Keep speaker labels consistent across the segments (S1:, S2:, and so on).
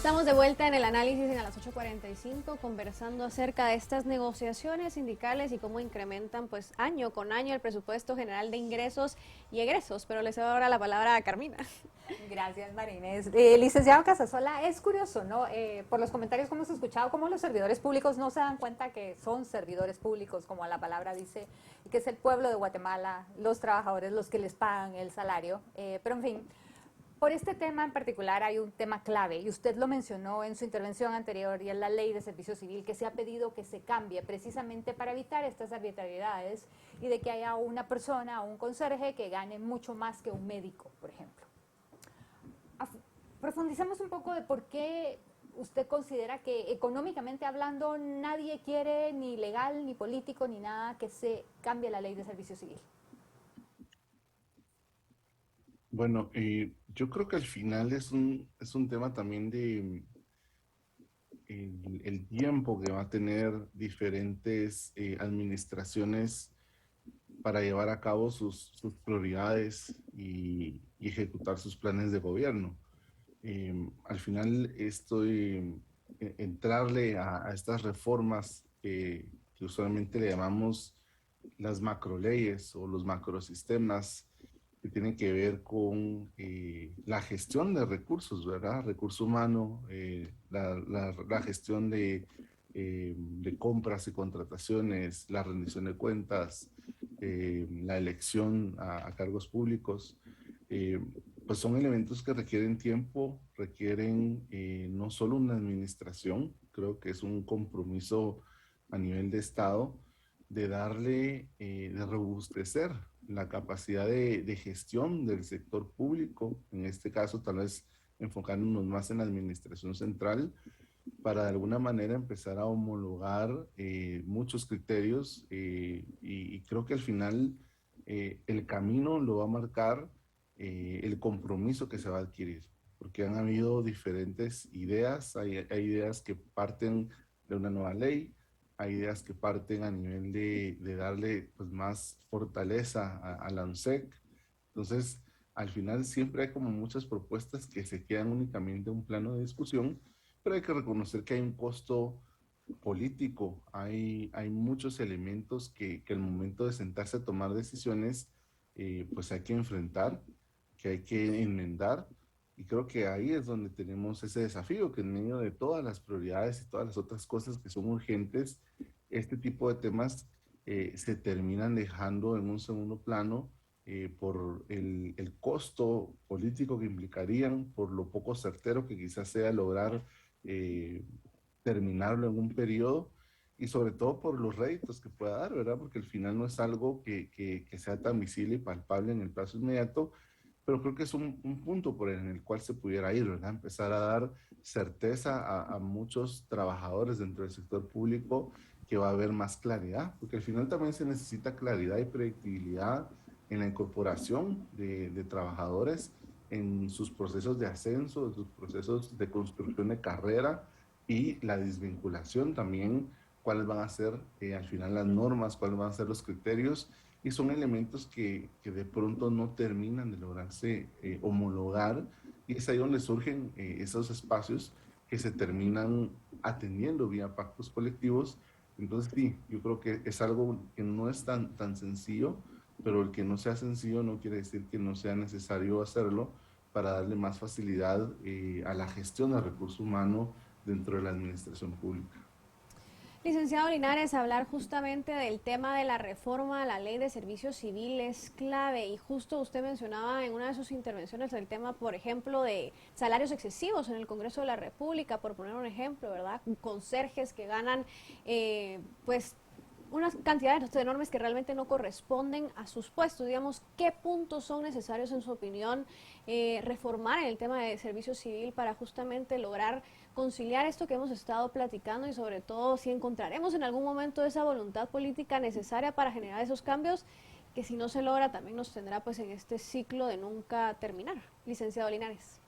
S1: Estamos de vuelta en el análisis a las 8:45 conversando acerca de estas negociaciones sindicales y cómo incrementan pues año con año el presupuesto general de ingresos y egresos. Pero les doy ahora la palabra a Carmina.
S2: Gracias, Marinés. Licenciado Casasola, es curioso, ¿no? Por los comentarios que hemos escuchado, cómo los servidores públicos no se dan cuenta que son servidores públicos, como la palabra dice, y que es el pueblo de Guatemala, los trabajadores los que les pagan el salario. Pero en fin, por este tema en particular hay un tema clave, y usted lo mencionó en su intervención anterior, y es la ley de servicio civil, que se ha pedido que se cambie precisamente para evitar estas arbitrariedades y de que haya una persona o un conserje que gane mucho más que un médico, por ejemplo. Profundicemos un poco de por qué usted considera que económicamente hablando nadie quiere, ni legal, ni político, ni nada, que se cambie la ley de servicio civil.
S3: Bueno, yo creo que al final es un tema también de el tiempo que va a tener diferentes administraciones para llevar a cabo sus prioridades y ejecutar sus planes de gobierno. Al final entrarle a estas reformas que usualmente le llamamos las macroleyes o los macrosistemas, que tienen que ver con la gestión de recursos, ¿verdad? Recurso humano, la gestión de compras y contrataciones, la rendición de cuentas, la elección a cargos públicos, pues son elementos que requieren tiempo, requieren no solo una administración, creo que es un compromiso a nivel de Estado, de robustecer la capacidad de gestión del sector público, en este caso tal vez enfocándonos más en la administración central, para de alguna manera empezar a homologar muchos criterios y creo que al final el camino lo va a marcar el compromiso que se va a adquirir, porque han habido diferentes ideas, hay ideas que parten de una nueva ley, hay ideas que parten a nivel de darle pues, más fortaleza a la UNSEC. Entonces, al final siempre hay como muchas propuestas que se quedan únicamente en un plano de discusión, pero hay que reconocer que hay un costo político, hay muchos elementos que al momento de sentarse a tomar decisiones, pues hay que enfrentar, que hay que enmendar, y creo que ahí es donde tenemos ese desafío, que en medio de todas las prioridades y todas las otras cosas que son urgentes, este tipo de temas se terminan dejando en un segundo plano por el costo político que implicarían, por lo poco certero que quizás sea lograr eh, terminarlo en un periodo y sobre todo por los réditos que pueda dar, ¿verdad? Porque al final no es algo que sea tan visible y palpable en el plazo inmediato, pero creo que es un punto por en el cual se pudiera ir, ¿verdad? Empezar a dar certeza a muchos trabajadores dentro del sector público que va a haber más claridad, porque al final también se necesita claridad y predictibilidad en la incorporación de trabajadores en sus procesos de ascenso, en sus procesos de construcción de carrera y la desvinculación también, cuáles van a ser al final las normas, cuáles van a ser los criterios, y son elementos que de pronto no terminan de lograrse homologar, y es ahí donde surgen esos espacios que se terminan atendiendo vía pactos colectivos. Entonces sí, yo creo que es algo que no es tan sencillo, pero el que no sea sencillo no quiere decir que no sea necesario hacerlo para darle más facilidad a la gestión del recurso humano dentro de la administración pública.
S1: Licenciado Linares, hablar justamente del tema de la reforma a la ley de servicio civil es clave, y justo usted mencionaba en una de sus intervenciones el tema, por ejemplo, de salarios excesivos en el Congreso de la República, por poner un ejemplo, ¿verdad? Conserjes que ganan pues unas cantidades enormes que realmente no corresponden a sus puestos. Digamos, ¿qué puntos son necesarios en su opinión reformar en el tema de servicio civil para justamente lograr conciliar esto que hemos estado platicando, y sobre todo si encontraremos en algún momento esa voluntad política necesaria para generar esos cambios, que si no se logra también nos tendrá pues en este ciclo de nunca terminar? Licenciado Linares.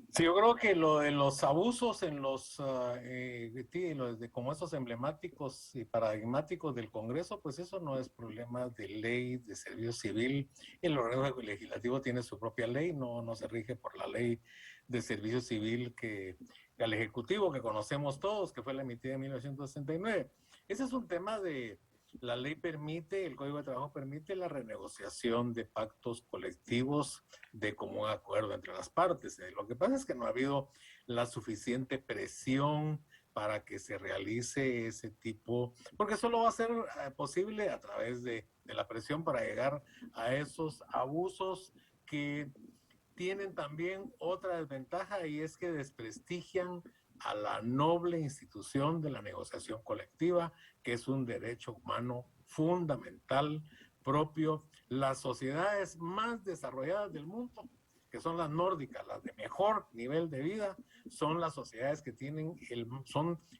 S4: Sí, yo creo que lo de los abusos en como esos emblemáticos y paradigmáticos del Congreso, pues eso no es problema de ley de servicio civil. El órgano legislativo tiene su propia ley, no se rige por la ley de servicio civil que al Ejecutivo, que conocemos todos, que fue la emitida en 1969. Ese es un tema de, la ley permite, el Código de Trabajo permite la renegociación de pactos colectivos de común acuerdo entre las partes. Lo que pasa es que no ha habido la suficiente presión para que se realice ese tipo, porque solo va a ser posible a través de la presión para llegar a esos abusos que tienen también otra desventaja, y es que desprestigian a la noble institución de la negociación colectiva, que es un derecho humano fundamental propio. Las sociedades más desarrolladas del mundo, que son las nórdicas, las de mejor nivel de vida, son las sociedades que tienen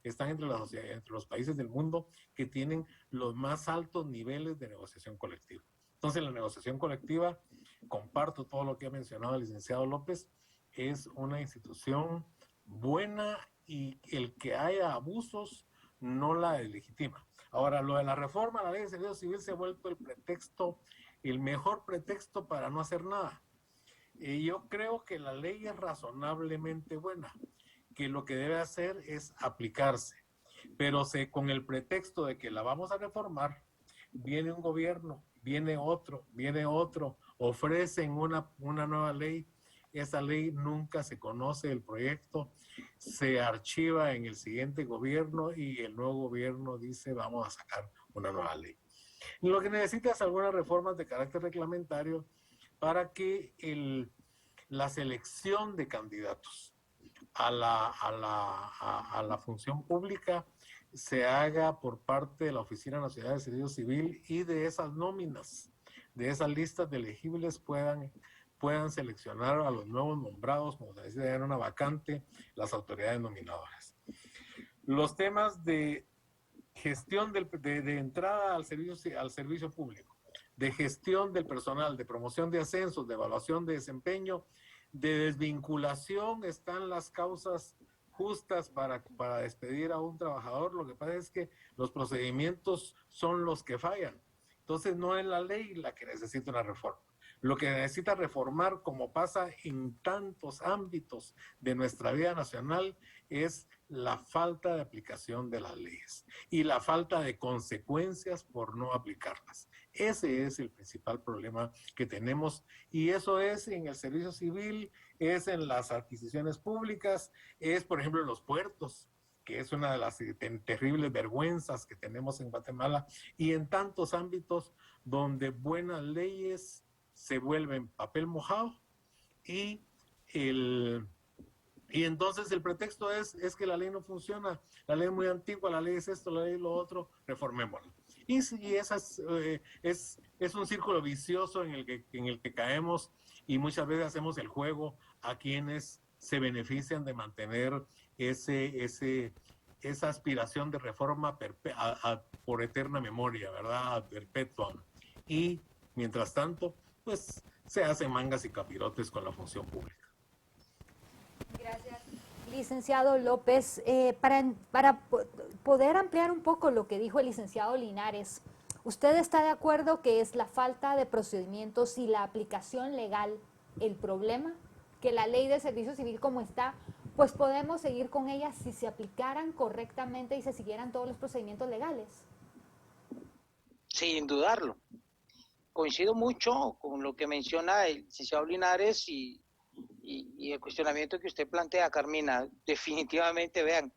S4: están entre los países del mundo que tienen los más altos niveles de negociación colectiva. Entonces, la negociación colectiva, comparto todo lo que ha mencionado el licenciado López, es una institución buena, y el que haya abusos no la deslegitima. Ahora, lo de la reforma a la ley de servicio civil se ha vuelto el mejor pretexto para no hacer nada. Yo creo que la ley es razonablemente buena, que lo que debe hacer es aplicarse, pero con el pretexto de que la vamos a reformar, viene un gobierno, viene otro, ofrecen una nueva ley. Esa ley nunca se conoce el proyecto, se archiva en el siguiente gobierno y el nuevo gobierno dice vamos a sacar una nueva ley. Lo que necesita es algunas reformas de carácter reglamentario para que la selección de candidatos a la función pública se haga por parte de la Oficina Nacional de Servicio Civil, y de esas nóminas, de esas listas de elegibles puedan seleccionar a los nuevos nombrados, como se dice, en una vacante, las autoridades nominadoras. Los temas de gestión de entrada al servicio público, de gestión del personal, de promoción de ascensos, de evaluación de desempeño, de desvinculación, están las causas justas para despedir a un trabajador. Lo que pasa es que los procedimientos son los que fallan. Entonces no es la ley la que necesita una reforma. Lo que necesita reformar, como pasa en tantos ámbitos de nuestra vida nacional, es la falta de aplicación de las leyes y la falta de consecuencias por no aplicarlas. Ese es el principal problema que tenemos, y eso es en el servicio civil, es en las adquisiciones públicas, es por ejemplo en los puertos, que es una de las terribles vergüenzas que tenemos en Guatemala, y en tantos ámbitos donde buenas leyes se vuelven papel mojado, y entonces el pretexto es que la ley no funciona, la ley es muy antigua, la ley es esto, la ley es lo otro, reformémosla. Y esa es un círculo vicioso en el que caemos, y muchas veces hacemos el juego a quienes se benefician de mantener esa aspiración de reforma por eterna memoria, ¿verdad? Ad perpetuum. Y mientras tanto, pues se hacen mangas y capirotes con la función pública.
S2: Gracias. Licenciado López, para poder ampliar un poco lo que dijo el licenciado Linares, ¿usted está de acuerdo que es la falta de procedimientos y la aplicación legal el problema? Que la ley de servicio civil como está, pues podemos seguir con ella si se aplicaran correctamente y se siguieran todos los procedimientos legales.
S5: Sin dudarlo. Coincido mucho con lo que menciona el licenciado Linares y el cuestionamiento que usted plantea, Carmina. Definitivamente, vean,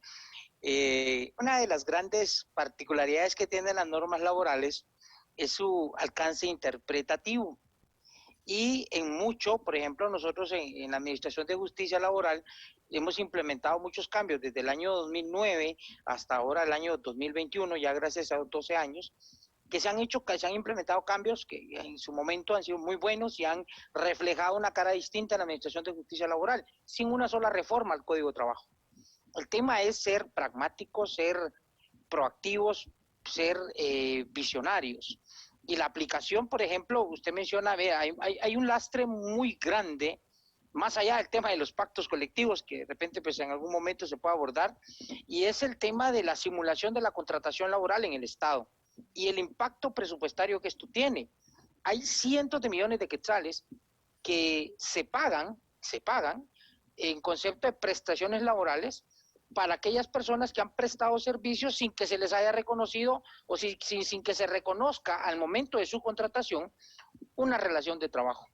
S5: una de las grandes particularidades que tienen las normas laborales es su alcance interpretativo. Y en mucho, por ejemplo, nosotros en la Administración de Justicia Laboral hemos implementado muchos cambios desde el año 2009 hasta ahora el año 2021, ya gracias a 12 años, que se han implementado cambios que en su momento han sido muy buenos y han reflejado una cara distinta en la Administración de Justicia Laboral, sin una sola reforma al Código de Trabajo. El tema es ser pragmáticos, ser proactivos, ser visionarios. Y la aplicación, por ejemplo, usted menciona, hay un lastre muy grande, más allá del tema de los pactos colectivos, que de repente pues en algún momento se puede abordar, y es el tema de la simulación de la contratación laboral en el Estado y el impacto presupuestario que esto tiene. Hay cientos de millones de quetzales que se pagan en concepto de prestaciones laborales para aquellas personas que han prestado servicios sin que se les haya reconocido o sin que se reconozca al momento de su contratación una relación de trabajo.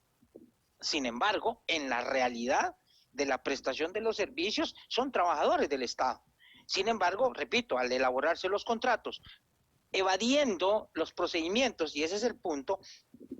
S5: Sin embargo, en la realidad de la prestación de los servicios son trabajadores del Estado. Sin embargo, repito, al elaborarse los contratos, evadiendo los procedimientos, y ese es el punto,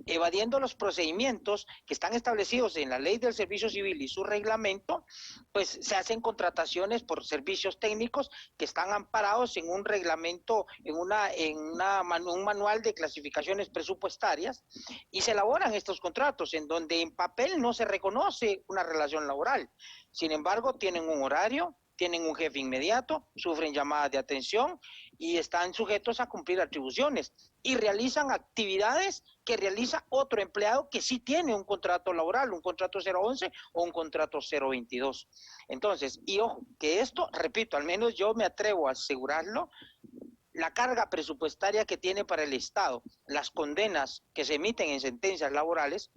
S5: evadiendo los procedimientos que están establecidos en la Ley del Servicio Civil y su reglamento, pues se hacen contrataciones por servicios técnicos que están amparados en un reglamento, en un manual de clasificaciones presupuestarias, y se elaboran estos contratos en donde en papel no se reconoce una relación laboral. Sin embargo, tienen un horario, tienen un jefe inmediato, sufren llamadas de atención y están sujetos a cumplir atribuciones y realizan actividades que realiza otro empleado que sí tiene un contrato laboral, un contrato 011 o un contrato 022. Entonces, y ojo, que esto, repito, al menos yo me atrevo a asegurarlo, la carga presupuestaria que tiene para el Estado, las condenas que se emiten en sentencias laborales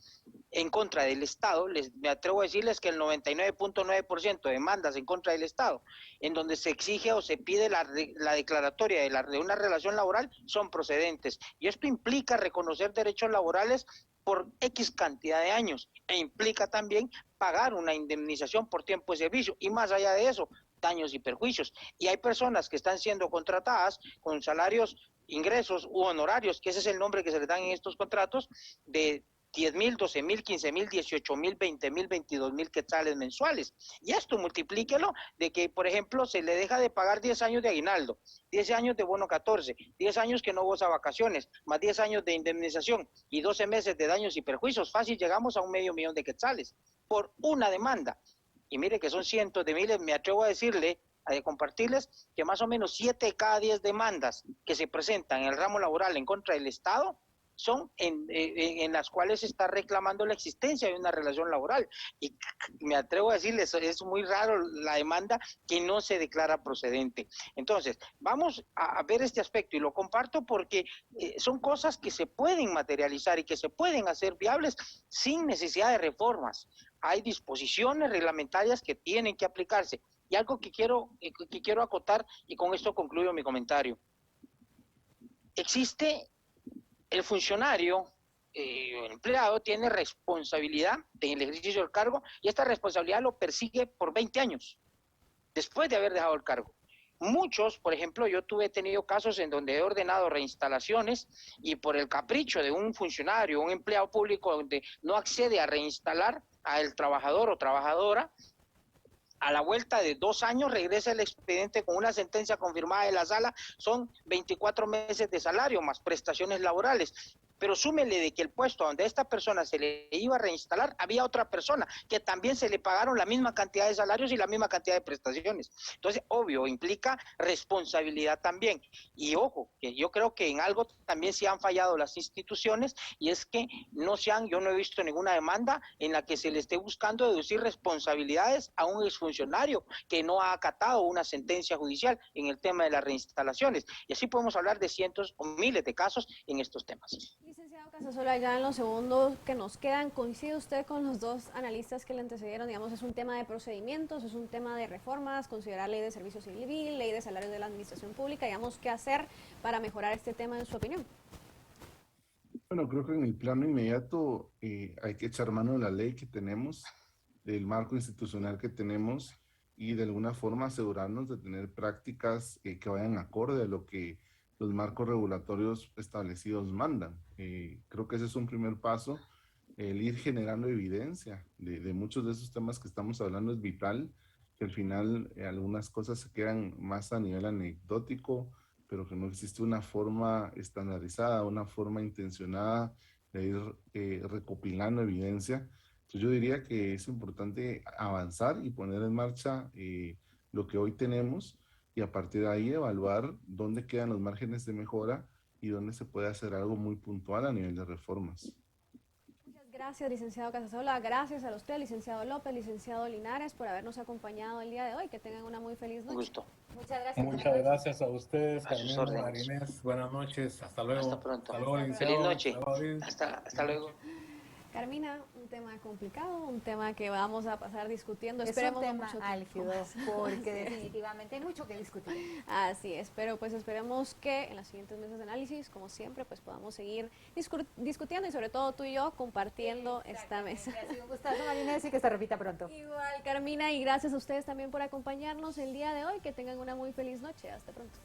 S5: en contra del Estado, me atrevo a decirles que el 99.9% de demandas en contra del Estado, en donde se exige o se pide la declaratoria de una relación laboral, son procedentes. Y esto implica reconocer derechos laborales por X cantidad de años e implica también pagar una indemnización por tiempo de servicio y más allá de eso, daños y perjuicios. Y hay personas que están siendo contratadas con salarios, ingresos u honorarios, que ese es el nombre que se les dan en estos contratos, de 10,000, 12,000, 15,000, 18,000, 20,000, 22,000 quetzales mensuales. Y esto multiplíquelo de que, por ejemplo, se le deja de pagar 10 años de aguinaldo, 10 años de bono 14, 10 años que no goza vacaciones, más 10 años de indemnización y 12 meses de daños y perjuicios. Fácil, llegamos a 500,000 de quetzales por una demanda. Y mire que son cientos de miles, me atrevo a decirle, a compartirles que más o menos 7 de cada 10 demandas que se presentan en el ramo laboral en contra del Estado son en las cuales se está reclamando la existencia de una relación laboral. Y me atrevo a decirles, es muy raro la demanda que no se declara procedente. Entonces, vamos a ver este aspecto y lo comparto porque son cosas que se pueden materializar y que se pueden hacer viables sin necesidad de reformas. Hay disposiciones reglamentarias que tienen que aplicarse. Y algo que quiero acotar, y con esto concluyo mi comentario. Existe el funcionario, el empleado, tiene responsabilidad en el ejercicio del cargo y esta responsabilidad lo persigue por 20 años después de haber dejado el cargo. Muchos, por ejemplo, yo he tenido casos en donde he ordenado reinstalaciones y por el capricho de un funcionario, un empleado público donde no accede a reinstalar al trabajador o trabajadora, a la vuelta de 2 años regresa el expediente con una sentencia confirmada de la sala, son 24 meses de salario más prestaciones laborales. Pero súmele de que el puesto donde esta persona se le iba a reinstalar, había otra persona que también se le pagaron la misma cantidad de salarios y la misma cantidad de prestaciones. Entonces, obvio, implica responsabilidad también. Y ojo, que yo creo que en algo también se han fallado las instituciones y es que yo no he visto ninguna demanda en la que se le esté buscando deducir responsabilidades a un exfuncionario que no ha acatado una sentencia judicial en el tema de las reinstalaciones. Y así podemos hablar de cientos o miles de casos en estos temas.
S1: Licenciado Casasola, ya en los segundos que nos quedan, ¿coincide usted con los dos analistas que le antecedieron? Digamos, es un tema de procedimientos, es un tema de reformas, considerar ley de servicio civil, ley de salarios de la administración pública, digamos, ¿qué hacer para mejorar este tema en su opinión?
S3: Bueno, creo que en el plano inmediato hay que echar mano de la ley que tenemos, del marco institucional que tenemos y de alguna forma asegurarnos de tener prácticas que vayan acorde a lo que los marcos regulatorios establecidos mandan. Creo que ese es un primer paso, el ir generando evidencia de muchos de esos temas que estamos hablando es vital, que al final algunas cosas se quedan más a nivel anecdótico, pero que no existe una forma estandarizada, una forma intencionada de ir recopilando evidencia. Entonces yo diría que es importante avanzar y poner en marcha lo que hoy tenemos y a partir de ahí evaluar dónde quedan los márgenes de mejora y dónde se puede hacer algo muy puntual a nivel de reformas.
S1: Muchas gracias, licenciado Casasola. Gracias a los tres, licenciado López, licenciado Linares, por habernos acompañado el día de hoy. Que tengan una muy feliz noche.
S5: Un gusto.
S2: Muchas gracias.
S4: Muchas gracias a ustedes,
S5: A sus
S4: Carmen,
S5: órdenes.
S4: Marinés. Buenas noches. Hasta luego.
S5: Hasta pronto.
S4: Hasta luego, licenciado.
S5: Feliz noche.
S4: Hasta luego.
S5: Hasta luego.
S1: Carmina, un tema complicado, un tema que vamos a pasar discutiendo.
S2: Es
S1: Esperemos
S2: un tema
S1: mucho
S2: álgido,
S1: tiempo más.
S2: porque definitivamente hay mucho que discutir.
S1: Así es, pero pues esperemos que en las siguientes mesas de análisis, como siempre, pues podamos seguir discutiendo y sobre todo tú y yo compartiendo esta mesa.
S2: Ha sido un gustazo, Marinés, y que se repita pronto.
S1: Igual, Carmina, y gracias a ustedes también por acompañarnos el día de hoy. Que tengan una muy feliz noche. Hasta pronto.